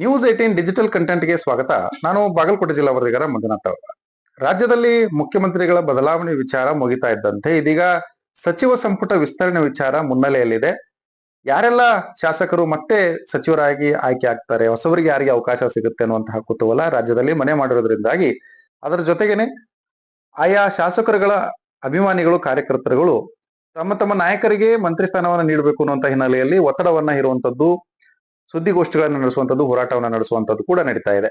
News 18 digital ಕಂಟೆಂಟ್ಗೆ ಸ್ವಾಗತ. ನಾನು ಬಾಗಲಕೋಟೆ ಜಿಲ್ಲಾ ವರದಿಗಾರ ಮಂಜುನಾಥ್ ಅವರು. ರಾಜ್ಯದಲ್ಲಿ ಮುಖ್ಯಮಂತ್ರಿಗಳ ಬದಲಾವಣೆ ವಿಚಾರ ಮುಗಿತಾ ಇದ್ದಂತೆ ಇದೀಗ ಸಚಿವ ಸಂಪುಟ ವಿಸ್ತರಣೆ ವಿಚಾರ ಮುನ್ನೆಲೆಯಲ್ಲಿದೆ. ಯಾರೆಲ್ಲ ಶಾಸಕರು ಮತ್ತೆ ಸಚಿವರಾಗಿ ಆಯ್ಕೆ ಆಗ್ತಾರೆ, ಹೊಸವರಿಗೆ ಯಾರಿಗೆ ಅವಕಾಶ ಸಿಗುತ್ತೆ ಅನ್ನುವಂತಹ ಕುತೂಹಲ ರಾಜ್ಯದಲ್ಲಿ ಮನೆ ಮಾಡಿರೋದ್ರಿಂದಾಗಿ ಅದರ ಜೊತೆಗೇನೆ ಆಯಾ ಶಾಸಕರುಗಳ ಅಭಿಮಾನಿಗಳು, ಕಾರ್ಯಕರ್ತರುಗಳು ತಮ್ಮ ತಮ್ಮ ನಾಯಕರಿಗೆ ಮಂತ್ರಿ ಸ್ಥಾನವನ್ನು ನೀಡಬೇಕು ಅನ್ನುವಂತ ಹಿನ್ನೆಲೆಯಲ್ಲಿ ಒತ್ತಡವನ್ನ ಇರುವಂತದ್ದು, ಸುದ್ದಿಗೋಷ್ಠಿಗಳನ್ನು ನಡೆಸುವಂತದ್ದು, ಹೋರಾಟವನ್ನು ನಡೆಸುವಂತದ್ದು ಕೂಡ ನಡೀತಾ ಇದೆ.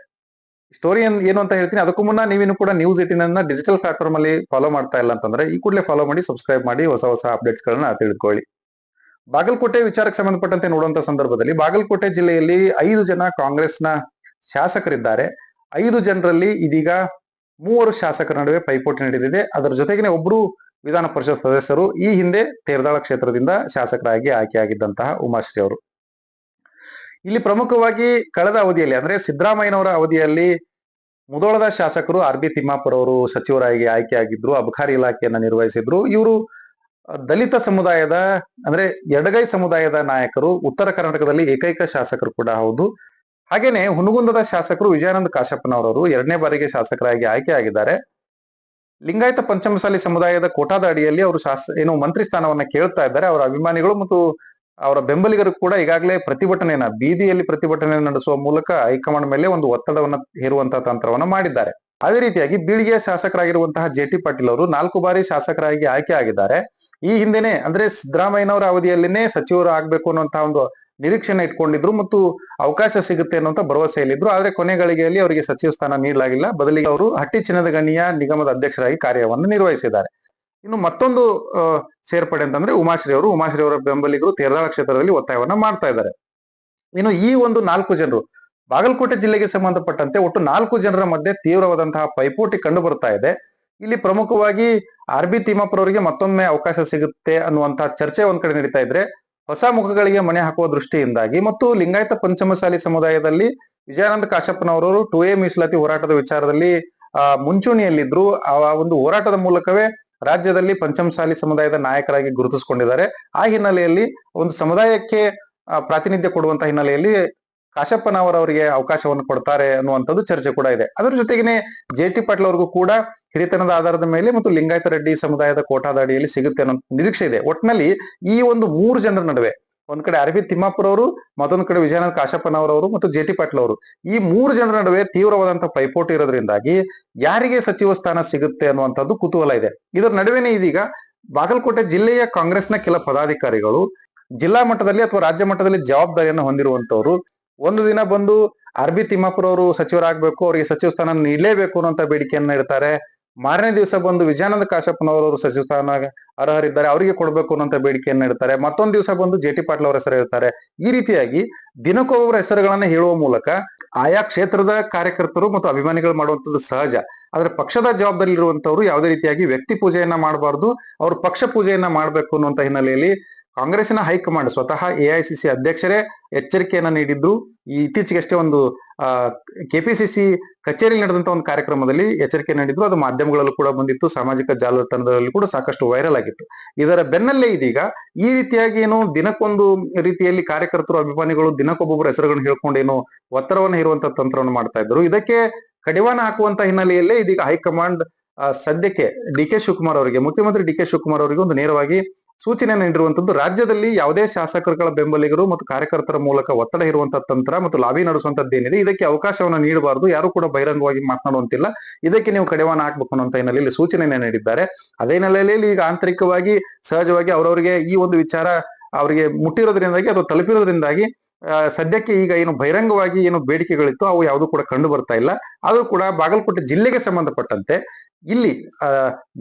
ಸ್ಟೋರಿ ಏನು ಅಂತ ಹೇಳ್ತೀನಿ. ಅದಕ್ಕೂ ಮುನ್ನ ನೀವಿನ್ನು ಕೂಡ ನ್ಯೂಸ್ 18 ಅನ್ನ ಡಿಜಿಟಲ್ ಪ್ಲಾಟ್ಫಾರ್ಮ್ ಅಲ್ಲಿ ಫಾಲೋ ಮಾಡ್ತಾ ಇಲ್ಲ ಅಂತಂದ್ರೆ ಈ ಕೂಡಲೇ ಫಾಲೋ ಮಾಡಿ, ಸಬ್ಸ್ಕ್ರೈಬ್ ಮಾಡಿ, ಹೊಸ ಹೊಸ ಅಪ್ಡೇಟ್ಸ್ ಗಳನ್ನ ತಿಳಿದುಕೊಳ್ಳಿ. ಬಾಗಲಕೋಟೆ ವಿಚಾರಕ್ಕೆ ಸಂಬಂಧಪಟ್ಟಂತೆ ನೋಡುವಂತ ಸಂದರ್ಭದಲ್ಲಿ ಬಾಗಲಕೋಟೆ ಜಿಲ್ಲೆಯಲ್ಲಿ 5 ಜನ ಕಾಂಗ್ರೆಸ್ನ ಶಾಸಕರಿದ್ದಾರೆ. 5 ಜನರಲ್ಲಿ ಇದೀಗ 3 ಶಾಸಕರ ನಡುವೆ ಪೈಪೋಟಿ ನಡೆದಿದೆ. ಅದರ ಜೊತೆಗೇನೆ ಒಬ್ರು ವಿಧಾನ ಪರಿಷತ್ ಸದಸ್ಯರು ಈ ಹಿಂದೆ ತೇರದಾಳ ಕ್ಷೇತ್ರದಿಂದ ಶಾಸಕರಾಗಿ ಆಯ್ಕೆಯಾಗಿದ್ದಂತಹ ಉಮಾಶ್ರೀ ಅವರು. ಇಲ್ಲಿ ಪ್ರಮುಖವಾಗಿ ಕಳೆದ ಅವಧಿಯಲ್ಲಿ ಅಂದ್ರೆ ಸಿದ್ದರಾಮಯ್ಯನವರ ಅವಧಿಯಲ್ಲಿ ಮುಧೋಳದ ಶಾಸಕರು RB ತಿಮ್ಮಾಪುರ ಅವರು ಸಚಿವರಾಗಿ ಆಯ್ಕೆಯಾಗಿದ್ರು, ಅಬಕಾರಿ ಇಲಾಖೆಯನ್ನ ನಿರ್ವಹಿಸಿದ್ರು. ಇವರು ದಲಿತ ಸಮುದಾಯದ ಅಂದ್ರೆ ಎಡಗೈ ಸಮುದಾಯದ ನಾಯಕರು, ಉತ್ತರ ಕರ್ನಾಟಕದಲ್ಲಿ ಏಕೈಕ ಶಾಸಕರು ಕೂಡ ಹೌದು. ಹಾಗೇನೆ ಹುನಗುಂದದ ಶಾಸಕರು ವಿಜಯಾನಂದ ಕಾಶಪ್ಪನವರವರು 2ನೇ ಬಾರಿಗೆ ಶಾಸಕರಾಗಿ ಆಯ್ಕೆಯಾಗಿದ್ದಾರೆ. ಲಿಂಗಾಯತ ಪಂಚಮಸಾಲಿ ಸಮುದಾಯದ ಕೋಟಾದ ಅಡಿಯಲ್ಲಿ ಅವರು ಏನು ಮಂತ್ರಿ ಸ್ಥಾನವನ್ನ ಕೇಳ್ತಾ ಇದ್ದಾರೆ. ಅವರ ಅಭಿಮಾನಿಗಳು ಮತ್ತು ಅವರ ಬೆಂಬಲಿಗರು ಕೂಡ ಈಗಾಗಲೇ ಬೀದಿಯಲ್ಲಿ ಪ್ರತಿಭಟನೆ ನಡೆಸುವ ಮೂಲಕ ಹೈಕಮಾಂಡ್ ಮೇಲೆ ಒಂದು ಒತ್ತಡವನ್ನ ಹೇರುವಂತಹ ತಂತ್ರವನ್ನ ಮಾಡಿದ್ದಾರೆ. ಅದೇ ರೀತಿಯಾಗಿ ಬೀಳಿಗೆಯ ಶಾಸಕರಾಗಿರುವಂತಹ JT ಪಾಟೀಲ್ ಅವರು 4 ಬಾರಿ ಶಾಸಕರಾಗಿ ಆಯ್ಕೆ ಆಗಿದ್ದಾರೆ. ಈ ಹಿಂದೆನೆ ಅಂದ್ರೆ ಸಿದ್ದರಾಮಯ್ಯನವರ ಅವಧಿಯಲ್ಲಿನೇ ಸಚಿವರು ಆಗ್ಬೇಕು ಅನ್ನುವಂತಹ ಒಂದು ನಿರೀಕ್ಷೆನ ಇಟ್ಕೊಂಡಿದ್ರು ಮತ್ತು ಅವಕಾಶ ಸಿಗುತ್ತೆ ಅನ್ನುವಂತ ಭರವಸೆಯಲ್ಲಿದ್ರು. ಆದ್ರೆ ಕೊನೆ ಗಳಿಗೆಯಲ್ಲಿ ಅವರಿಗೆ ಸಚಿವ ಸ್ಥಾನ ನೀಡಲಾಗಿಲ್ಲ. ಬದಲಿಗೆ ಅವರು ಹಟ್ಟಿ ಚಿನ್ನದ ಗಣಿಯ ನಿಗಮದ ಅಧ್ಯಕ್ಷರಾಗಿ ಕಾರ್ಯವನ್ನು ನಿರ್ವಹಿಸಿದ್ದಾರೆ. ಇನ್ನು ಮತ್ತೊಂದು ಸೇರ್ಪಡೆ ಅಂತಂದ್ರೆ ಉಮಾಶ್ರೀ ಅವರ ಬೆಂಬಲಿಗರು ತೇರದಾಳ ಕ್ಷೇತ್ರದಲ್ಲಿ ಒತ್ತಾಯವನ್ನ ಮಾಡ್ತಾ ಇದ್ದಾರೆ. ಇನ್ನು ಈ ಒಂದು 4 ಜನರು ಬಾಗಲಕೋಟೆ ಜಿಲ್ಲೆಗೆ ಸಂಬಂಧಪಟ್ಟಂತೆ ಒಟ್ಟು 4 ಜನರ ಮಧ್ಯೆ ತೀವ್ರವಾದಂತಹ ಪೈಪೋಟಿ ಕಂಡು ಬರ್ತಾ ಇದೆ. ಇಲ್ಲಿ ಪ್ರಮುಖವಾಗಿ RB ತಿಮ್ಮಾಪುರ ಅವರಿಗೆ ಮತ್ತೊಮ್ಮೆ ಅವಕಾಶ ಸಿಗುತ್ತೆ ಅನ್ನುವಂತಹ ಚರ್ಚೆ ಒಂದ್ ಕಡೆ ನಡೀತಾ ಇದ್ರೆ, ಹೊಸ ಮುಖಗಳಿಗೆ ಮಣೆ ಹಾಕುವ ದೃಷ್ಟಿಯಿಂದಾಗಿ ಮತ್ತು ಲಿಂಗಾಯತ ಪಂಚಮಸಾಲಿ ಸಮುದಾಯದಲ್ಲಿ ವಿಜಯಾನಂದ ಕಾಶಪ್ಪನವರು 2A ಮೀಸಲಾತಿ ಹೋರಾಟದ ವಿಚಾರದಲ್ಲಿ ಮುಂಚೂಣಿಯಲ್ಲಿದ್ರು. ಆ ಒಂದು ಹೋರಾಟದ ಮೂಲಕವೇ ರಾಜ್ಯದಲ್ಲಿ ಪಂಚಮಸಾಲಿ ಸಮುದಾಯದ ನಾಯಕರಾಗಿ ಗುರುತಿಸಿಕೊಂಡಿದ್ದಾರೆ. ಆ ಹಿನ್ನೆಲೆಯಲ್ಲಿ ಒಂದು ಸಮುದಾಯಕ್ಕೆ ಪ್ರಾತಿನಿಧ್ಯ ಕೊಡುವಂತ ಹಿನ್ನೆಲೆಯಲ್ಲಿ ಕಾಶಪ್ಪನವರವರಿಗೆ ಅವಕಾಶವನ್ನು ಕೊಡ್ತಾರೆ ಅನ್ನುವಂಥದ್ದು ಚರ್ಚೆ ಕೂಡ ಇದೆ. ಅದರ ಜೊತೆಗೇನೆ JT ಪಾಟೀಲ್ ಅವ್ರಿಗೂ ಕೂಡ ಹಿರಿತನದ ಆಧಾರದ ಮೇಲೆ ಮತ್ತು ಲಿಂಗಾಯತ ರೆಡ್ಡಿ ಸಮುದಾಯದ ಕೋಟಾದ ಅಡಿಯಲ್ಲಿ ಸಿಗುತ್ತೆ ಅನ್ನೋ ನಿರೀಕ್ಷೆ ಇದೆ. ಒಟ್ಟಿನಲ್ಲಿ ಈ ಒಂದು 3 ಜನರ ನಡುವೆ ಒಂದ್ ಕಡೆ RB ತಿಮ್ಮಾಪುರ ಅವರು, ಮತ್ತೊಂದ್ ಕಡೆ ವಿಜಯಾನಂದ ಕಾಶಪ್ಪನವರವರು ಮತ್ತು JT ಪಾಟೀಲ್ ಅವರು, ಈ 3 ಜನರ ನಡುವೆ ತೀವ್ರವಾದಂತಹ ಪೈಪೋಟಿ ಇರೋದ್ರಿಂದಾಗಿ ಯಾರಿಗೆ ಸಚಿವ ಸ್ಥಾನ ಸಿಗುತ್ತೆ ಅನ್ನುವಂಥದ್ದು ಕುತೂಹಲ ಇದೆ. ಇದರ ನಡುವೆನೇ ಇದೀಗ ಬಾಗಲಕೋಟೆ ಜಿಲ್ಲೆಯ ಕಾಂಗ್ರೆಸ್ನ ಕೆಲ ಪದಾಧಿಕಾರಿಗಳು ಜಿಲ್ಲಾ ಮಟ್ಟದಲ್ಲಿ ಅಥವಾ ರಾಜ್ಯ ಮಟ್ಟದಲ್ಲಿ ಜವಾಬ್ದಾರಿಯನ್ನು ಹೊಂದಿರುವಂತವ್ರು ಒಂದು ದಿನ ಬಂದು RB ತಿಮ್ಮಾಪುರ ಅವರು ಸಚಿವರಾಗಬೇಕು, ಅವರಿಗೆ ಸಚಿವ ಸ್ಥಾನ ನೀಡಲೇಬೇಕು ಅನ್ನುವಂತ ಬೇಡಿಕೆಯನ್ನ ಇಡ್ತಾರೆ. ಮಾರನೇ ದಿವಸ ಬಂದು ವಿಜಯಾನಂದ ಕಾಶಪ್ಪನವರು ಸಚಿವ ಸ್ಥಾನ ಅರ್ಹರಿದ್ದಾರೆ, ಅವರಿಗೆ ಕೊಡಬೇಕು ಅನ್ನುವಂತ ಬೇಡಿಕೆಯನ್ನ ಇಡ್ತಾರೆ. ಮತ್ತೊಂದು ದಿವಸ ಬಂದು JT ಪಾಟೀಲ್ ಅವರ ಹೆಸರು ಇರ್ತಾರೆ. ಈ ರೀತಿಯಾಗಿ ದಿನಕ್ಕೊಬ್ಬರ ಹೆಸರುಗಳನ್ನ ಹೇಳುವ ಮೂಲಕ ಆಯಾ ಕ್ಷೇತ್ರದ ಕಾರ್ಯಕರ್ತರು ಮತ್ತು ಅಭಿಮಾನಿಗಳು ಮಾಡುವಂತದ್ದು ಸಹಜ. ಆದ್ರೆ ಪಕ್ಷದ ಜವಾಬ್ದಾರಿ ಇರುವಂತವ್ರು ಯಾವುದೇ ರೀತಿಯಾಗಿ ವ್ಯಕ್ತಿ ಪೂಜೆಯನ್ನ ಮಾಡಬಾರ್ದು, ಅವರು ಪಕ್ಷ ಪೂಜೆಯನ್ನ ಮಾಡ್ಬೇಕು ಅನ್ನುವಂತ ಹಿನ್ನೆಲೆಯಲ್ಲಿ ಕಾಂಗ್ರೆಸ್ಸಿನ ಹೈಕಮಾಂಡ್ ಸ್ವತಃ AICC ಅಧ್ಯಕ್ಷರೇ ಎಚ್ಚರಿಕೆಯನ್ನ ನೀಡಿದ್ರು. ಇತ್ತೀಚೆಗಷ್ಟೇ ಒಂದು KPCC ಕಚೇರಿಯಲ್ಲಿ ನಡೆದಂತ ಒಂದು ಕಾರ್ಯಕ್ರಮದಲ್ಲಿ ಎಚ್ಚರಿಕೆ ನೀಡಿದ್ರು. ಅದು ಮಾಧ್ಯಮಗಳಲ್ಲೂ ಕೂಡ ಬಂದಿತ್ತು, ಸಾಮಾಜಿಕ ಜಾಲತಾಣದಲ್ಲಿ ಕೂಡ ಸಾಕಷ್ಟು ವೈರಲ್ ಆಗಿತ್ತು. ಇದರ ಬೆನ್ನಲ್ಲೇ ಇದೀಗ ಈ ರೀತಿಯಾಗಿ ಏನು ದಿನಕ್ಕೊಂದು ರೀತಿಯಲ್ಲಿ ಕಾರ್ಯಕರ್ತರು, ಅಭಿಮಾನಿಗಳು ದಿನಕ್ಕೊಬ್ಬೊಬ್ಬರ ಹೆಸರುಗಳನ್ನು ಹೇಳ್ಕೊಂಡು ಏನು ಒತ್ತಡವನ್ನು ಹೇರುವಂತ ತಂತ್ರವನ್ನು ಮಾಡ್ತಾ ಇದ್ರು. ಇದಕ್ಕೆ ಕಡಿವಾಣ ಹಾಕುವಂತ ಹಿನ್ನೆಲೆಯಲ್ಲೇ ಇದೀಗ ಹೈಕಮಾಂಡ್ ಸದ್ಯಕ್ಕೆ ಮುಖ್ಯಮಂತ್ರಿ DK ಶಿವಕುಮಾರ್ ಅವರಿಗೆ ಒಂದು ನೇರವಾಗಿ ಸೂಚನೆಯನ್ನು ನೀಡಿರುವಂತದ್ದು, ರಾಜ್ಯದಲ್ಲಿ ಯಾವುದೇ ಶಾಸಕರುಗಳ ಬೆಂಬಲಿಗರು ಮತ್ತು ಕಾರ್ಯಕರ್ತರ ಮೂಲಕ ಒತ್ತಡ ಇರುವಂತಹ ತಂತ್ರ ಮತ್ತು ಲಾಬಿ ನಡೆಸುವಂತದ್ದೇನಿದೆ, ಇದಕ್ಕೆ ಅವಕಾಶವನ್ನು ನೀಡಬಾರದು, ಯಾರು ಕೂಡ ಬಹಿರಂಗವಾಗಿ ಮಾತನಾಡುವಂತಿಲ್ಲ, ಇದಕ್ಕೆ ನೀವು ಕಡಿವಾಣ ಹಾಕ್ಬೇಕು ಅನ್ನುವಂತ ಹಿನ್ನೆಲೆಯಲ್ಲಿ ಸೂಚನೆಯನ್ನು ನೀಡಿದ್ದಾರೆ. ಅದೇ ಹಿನ್ನೆಲೆಯಲ್ಲಿ ಈಗ ಆಂತರಿಕವಾಗಿ ಸಹಜವಾಗಿ ಅವರವರಿಗೆ ಈ ಒಂದು ವಿಚಾರ ಅವರಿಗೆ ಮುಟ್ಟಿರೋದ್ರಿಂದಾಗಿ ಅಥವಾ ತಲುಪಿರೋದ್ರಿಂದಾಗಿ ಸದ್ಯಕ್ಕೆ ಈಗ ಏನು ಬಹಿರಂಗವಾಗಿ ಏನು ಬೇಡಿಕೆಗಳಿತ್ತು ಅವು ಯಾವುದು ಕೂಡ ಕಂಡು ಬರ್ತಾ ಇಲ್ಲ. ಆದ್ರೂ ಕೂಡ ಬಾಗಲಕೋಟೆ ಜಿಲ್ಲೆಗೆ ಸಂಬಂಧಪಟ್ಟಂತೆ ಇಲ್ಲಿ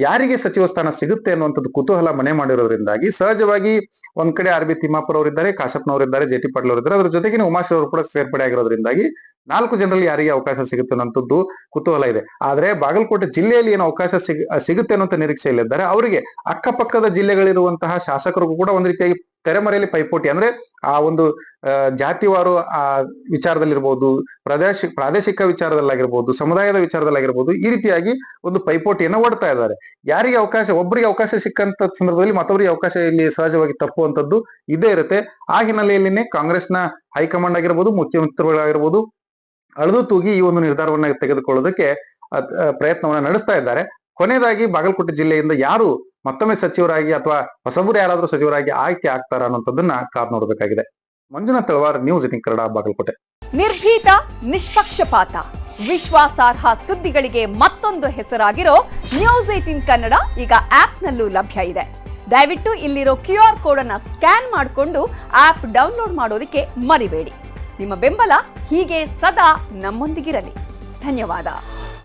ಯಾರಿಗೆ ಸಚಿವ ಸ್ಥಾನ ಸಿಗುತ್ತೆ ಅನ್ನುವಂಥದ್ದು ಕುತೂಹಲ ಮನೆ ಮಾಡಿರೋದ್ರಿಂದಾಗಿ ಸಹಜವಾಗಿ ಒಂದ್ ಕಡೆ RB ತಿಮ್ಮಾಪುರ ಅವರಿದ್ದಾರೆ, ಕಾಶಪ್ಪನವರಿದ್ದಾರೆ, JT ಪಾಟೀಲ್ ಅವರಿದ್ದಾರೆ, ಅದ್ರ ಜೊತೆಗೆ ಉಮಾಶ್ರೀ ಅವರು ಕೂಡ ಸೇರ್ಪಡೆ ಆಗಿರೋದ್ರಿಂದಾಗಿ 4 ಜನರಲ್ಲಿ ಯಾರಿಗೆ ಅವಕಾಶ ಸಿಗುತ್ತೆ ಅನ್ನೋಂಥದ್ದು ಕುತೂಹಲ ಇದೆ. ಆದ್ರೆ ಬಾಗಲಕೋಟೆ ಜಿಲ್ಲೆಯಲ್ಲಿ ಏನು ಅವಕಾಶ ಸಿಗುತ್ತೆ ಅನ್ನುವಂತ ನಿರೀಕ್ಷೆಯಲ್ಲಿದ್ದಾರೆ. ಅವರಿಗೆ ಅಕ್ಕಪಕ್ಕದ ಜಿಲ್ಲೆಗಳಿರುವಂತಹ ಶಾಸಕರಿಗೂ ಕೂಡ ಒಂದ್ ರೀತಿಯಾಗಿ ತೆರೆಮರೆಯಲ್ಲಿ ಪೈಪೋಟಿ ಅಂದ್ರೆ ಆ ಒಂದು ಜಾತಿವಾರು ಆ ವಿಚಾರದಲ್ಲಿರ್ಬೋದು, ಪ್ರಾದೇಶಿಕ ವಿಚಾರದಲ್ಲಾಗಿರ್ಬೋದು, ಸಮುದಾಯದ ವಿಚಾರದಲ್ಲಾಗಿರ್ಬೋದು, ಈ ರೀತಿಯಾಗಿ ಒಂದು ಪೈಪೋಟಿಯನ್ನ ಓಡ್ತಾ ಇದ್ದಾರೆ. ಒಬ್ಬರಿಗೆ ಅವಕಾಶ ಸಿಕ್ಕಂತ ಸಂದರ್ಭದಲ್ಲಿ ಮತ್ತೊಬ್ಬರಿಗೆ ಅವಕಾಶ ಇಲ್ಲಿ ಸಹಜವಾಗಿ ತಪ್ಪುವಂತದ್ದು ಇದೇ ಇರುತ್ತೆ. ಆ ಹಿನ್ನೆಲೆಯಲ್ಲಿನೇ ಕಾಂಗ್ರೆಸ್ನ ಹೈಕಮಾಂಡ್ ಆಗಿರ್ಬೋದು, ಮುಖ್ಯಮಂತ್ರಿಗಳಾಗಿರ್ಬೋದು, ಅಳೆದು ತೂಗಿ ಈ ಒಂದು ನಿರ್ಧಾರವನ್ನ ತೆಗೆದುಕೊಳ್ಳೋದಕ್ಕೆ ಪ್ರಯತ್ನವನ್ನ ನಡೆಸ್ತಾ ಇದ್ದಾರೆ. ಕೊನೆಯದಾಗಿ ಬಾಗಲಕೋಟೆ ಜಿಲ್ಲೆಯಿಂದ ಯಾರು ಮತ್ತೊಮ್ಮೆ ಸಚಿವರಾಗಿ ಅಥವಾ ಹೊಸಬರು ಯಾರಾದ್ರೂ ಸಚಿವರಾಗಿ ಆಯ್ಕೆ ಆಗ್ತಾರ ಅನ್ನೋಂಥದ್ದನ್ನ ಕಾದ್ ನೋಡಬೇಕಾಗಿದೆ. ಮಂಜುನಾಥ್ ತಳವಾರ್, ನ್ಯೂಸ್ 18 ಕನ್ನಡ, ಬಾಗಲಕೋಟೆ. ನಿರ್ಭೀತ, ನಿಷ್ಪಕ್ಷಪಾತ, ವಿಶ್ವಾಸಾರ್ಹ ಸುದ್ದಿಗಳಿಗೆ ಮತ್ತೊಂದು ಹೆಸರಾಗಿರೋ ನ್ಯೂಸ್ 18 ಕನ್ನಡ ಈಗ ಆಪ್ನಲ್ಲೂ ಲಭ್ಯ ಇದೆ. ದಯವಿಟ್ಟು ಇಲ್ಲಿರೋ QR ಕೋಡ್ ಅನ್ನ ಸ್ಕ್ಯಾನ್ ಮಾಡಿಕೊಂಡು ಆಪ್ ಡೌನ್ಲೋಡ್ ಮಾಡೋದಕ್ಕೆ ಮರಿಬೇಡಿ. ನಿಮ್ಮ ಬೆಂಬಲ ಹೀಗೆ ಸದಾ ನಮ್ಮೊಂದಿಗಿರಲಿ. ಧನ್ಯವಾದ.